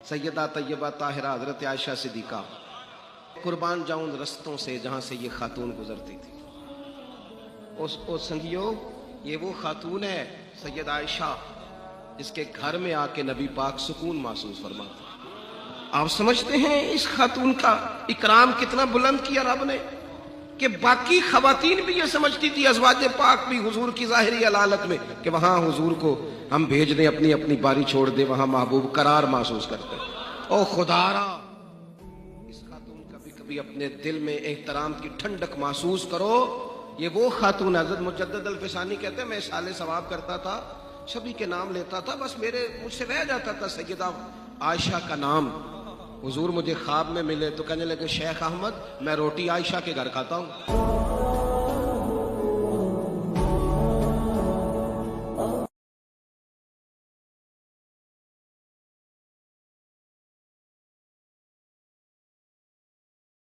سیدہ طیبہ طاہرہ حضرت عائشہ صدیقہ، قربان جاؤں رستوں سے جہاں سے یہ خاتون گزرتی تھی۔ او سنگیو، یہ وہ خاتون ہے سیدہ عائشہ جس کے گھر میں آ کے نبی پاک سکون محسوس فرماتے۔ آپ سمجھتے ہیں اس خاتون کا اکرام کتنا بلند کیا رب نے، کہ باقی خواتین بھی یہ سمجھتی تھی، ازواج پاک بھی حضور کی ظاہری علالت میں، کہ وہاں حضور کو ہم بھیج دیں، اپنی اپنی باری چھوڑ دیں، وہاں محبوب قرار محسوس کرتے ہیں۔ او خدا را، اس خاتون کبھی کبھی اپنے دل میں احترام کی ٹھنڈک محسوس کرو۔ یہ وہ خاتون، حضرت مجدد الفسانی کہتے ہیں میں سال ثواب کرتا تھا، سبھی کے نام لیتا تھا، بس مجھ سے رہ جاتا تھا سیدہ عائشہ کا نام۔ حضور مجھے خواب میں ملے تو کہنے لگے شیخ احمد میں روٹی عائشہ کے گھر کھاتا ہوں۔